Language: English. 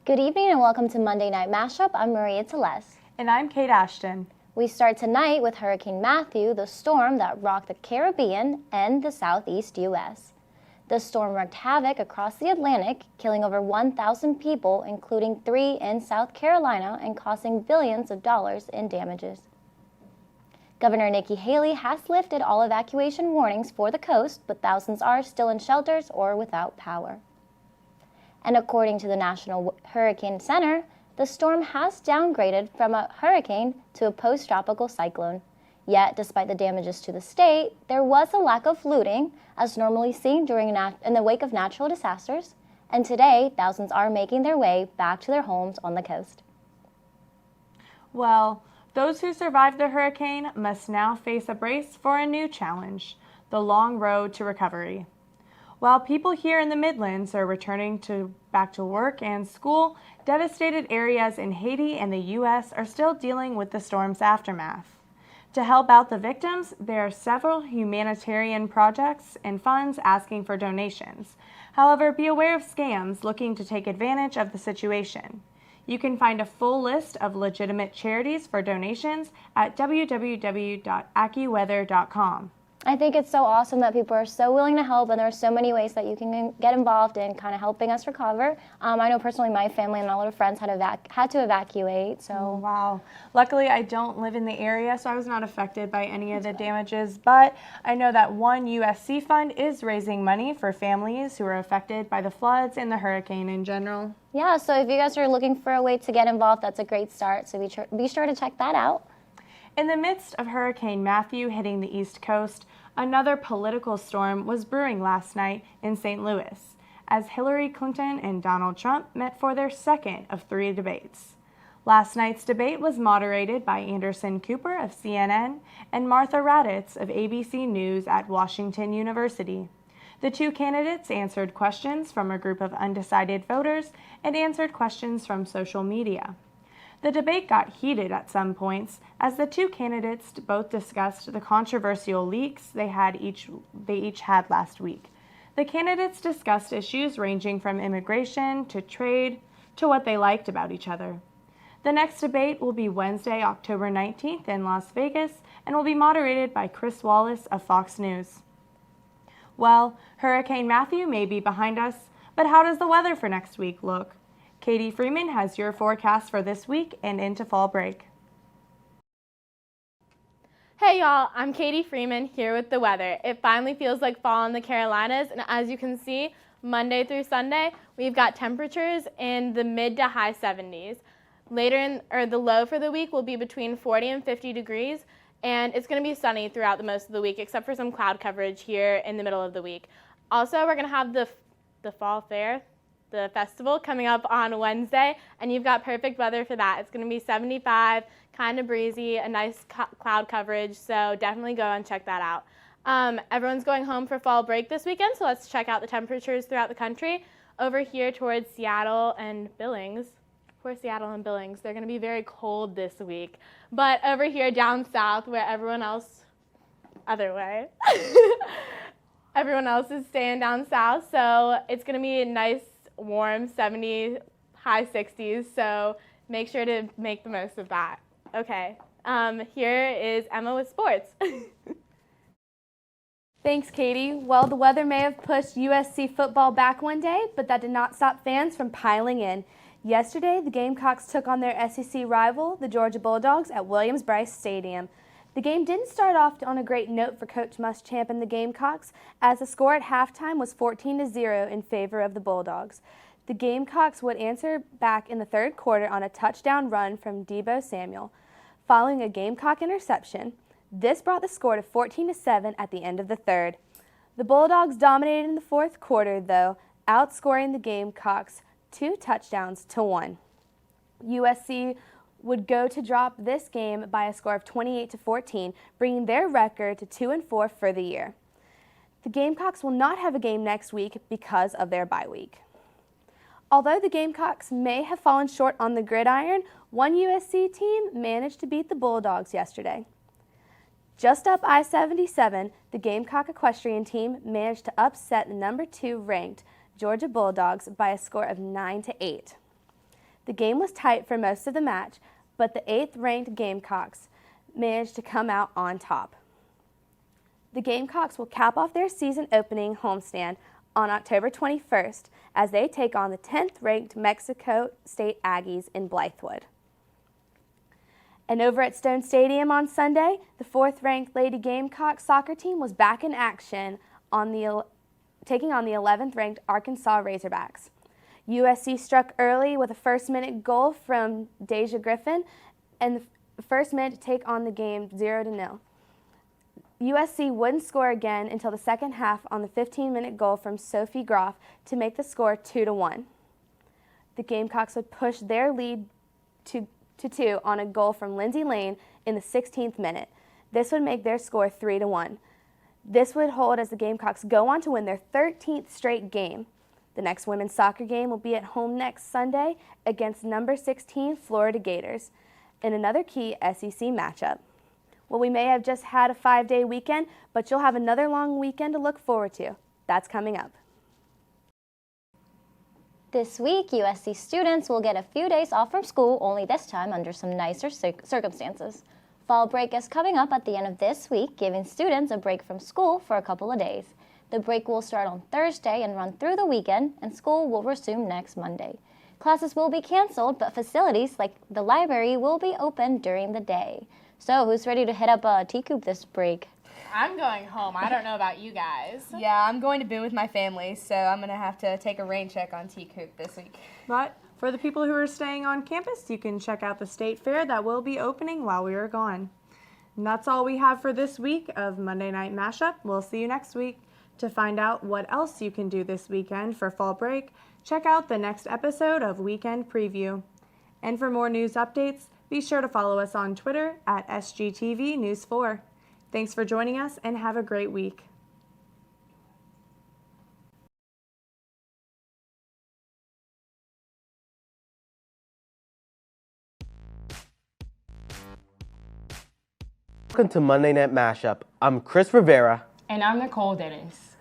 Good evening and welcome to Monday Night Mashup. I'm Maria Tellez. And I'm Kate Ashton. We start tonight with Hurricane Matthew, the storm that rocked the Caribbean and the southeast U.S. The storm wreaked havoc across the Atlantic, killing over 1,000 people, including 3 in South Carolina, and costing billions of dollars in damages. Governor Nikki Haley has lifted all evacuation warnings for the coast, but thousands are still in shelters or without power. And according to the National Hurricane Center, the storm has downgraded from a hurricane to a post-tropical cyclone. Yet, despite the damages to the state, there was a lack of looting, as normally seen in the wake of natural disasters, and today, thousands are making their way back to their homes on the coast. Well, those who survived the hurricane must now face a brace for a new challenge, the long road to recovery. While people here in the Midlands are returning back to work and school, devastated areas in Haiti and the U.S. are still dealing with the storm's aftermath. To help out the victims, there are several humanitarian projects and funds asking for donations. However, be aware of scams looking to take advantage of the situation. You can find a full list of legitimate charities for donations at www.accuweather.com. I think it's so awesome that people are so willing to help, and there are so many ways that you can get involved in kind of helping us recover. I know personally my family and a lot of friends had to evacuate. So wow. Luckily, I don't live in the area, so I was not affected by any of the damages, but I know that one USC fund is raising money for families who are affected by the floods and the hurricane in general. Yeah, so if you guys are looking for a way to get involved, that's a great start, so be sure to check that out. In the midst of Hurricane Matthew hitting the East Coast, another political storm was brewing last night in St. Louis, as Hillary Clinton and Donald Trump met for their second of 3 debates. Last night's debate was moderated by Anderson Cooper of CNN and Martha Raddatz of ABC News at Washington University. The two candidates answered questions from a group of undecided voters and answered questions from social media. The debate got heated at some points as the two candidates both discussed the controversial leaks they each had last week. The candidates discussed issues ranging from immigration to trade to what they liked about each other. The next debate will be Wednesday, October 19th in Las Vegas and will be moderated by Chris Wallace of Fox News. Well, Hurricane Matthew may be behind us, but how does the weather for next week look? Katie Freeman has your forecast for this week and into fall break. Hey y'all, I'm Katie Freeman here with the weather. It finally feels like fall in the Carolinas, and as you can see, Monday through Sunday, we've got temperatures in the mid to high 70s. The low for the week will be between 40 and 50 degrees, and it's going to be sunny throughout the most of the week, except for some cloud coverage here in the middle of the week. Also, we're going to have the fall fair, the festival, coming up on Wednesday, and you've got perfect weather for that. It's going to be 75, kind of breezy, a nice cloud coverage, so definitely go and check that out. Everyone's going home for fall break this weekend, so let's check out the temperatures throughout the country. Over here towards Seattle and Billings, they're going to be very cold this week. But over here down south, where everyone else is staying down south, so it's going to be a nice warm 70, high 60s, so make sure to make the most of that. Okay, here is Emma with sports. Thanks, Katie. Well, the weather may have pushed USC football back one day, but that did not stop fans from piling in. Yesterday, the Gamecocks took on their SEC rival, the Georgia Bulldogs, at Williams-Brice Stadium. The game didn't start off on a great note for Coach Muschamp and the Gamecocks, as the score at halftime was 14-0 in favor of the Bulldogs. The Gamecocks would answer back in the third quarter on a touchdown run from Deebo Samuel, following a Gamecock interception. This brought the score to 14-7 at the end of the third. The Bulldogs dominated in the fourth quarter, though, outscoring the Gamecocks 2 touchdowns to 1. USC would go to drop this game by a score of 28-14, bringing their record to 2-4 for the year. The Gamecocks will not have a game next week because of their bye week. Although the Gamecocks may have fallen short on the gridiron, one USC team managed to beat the Bulldogs yesterday. Just up I-77, the Gamecock equestrian team managed to upset the number 2 ranked Georgia Bulldogs by a score of 9-8. The game was tight for most of the match, but the 8th-ranked Gamecocks managed to come out on top. The Gamecocks will cap off their season-opening homestand on October 21st as they take on the 10th-ranked Mexico State Aggies in Blythewood. And over at Stone Stadium on Sunday, the 4th-ranked Lady Gamecock soccer team was back in action taking on the 11th-ranked Arkansas Razorbacks. USC struck early with a first-minute goal from Deja Griffin, and the first minute to take on the game 0-0. USC wouldn't score again until the second half on the 15-minute goal from Sophie Groff to make the score 2-1. The Gamecocks would push their lead to 2 on a goal from Lindsay Lane in the 16th minute. This would make their score 3-1. This would hold as the Gamecocks go on to win their 13th straight game. The next women's soccer game will be at home next Sunday against number 16 Florida Gators in another key SEC matchup. Well, we may have just had a 5-day weekend, but you'll have another long weekend to look forward to. That's coming up. This week, USC students will get a few days off from school, only this time under some nicer circumstances. Fall break is coming up at the end of this week, giving students a break from school for a couple of days. The break will start on Thursday and run through the weekend, and school will resume next Monday. Classes will be canceled, but facilities like the library will be open during the day. So, who's ready to hit up a T-Coop this break? I'm going home. I don't know about you guys. Yeah, I'm going to Boone with my family, so I'm going to have to take a rain check on T-Coop this week. But for the people who are staying on campus, you can check out the state fair that will be opening while we are gone. And that's all we have for this week of Monday Night Mashup. We'll see you next week. To find out what else you can do this weekend for fall break, check out the next episode of Weekend Preview. And for more news updates, be sure to follow us on Twitter at SGTV News 4. Thanks for joining us and have a great week. Welcome to Monday Night Mashup. I'm Chris Rivera. And I'm Nicole Dennis.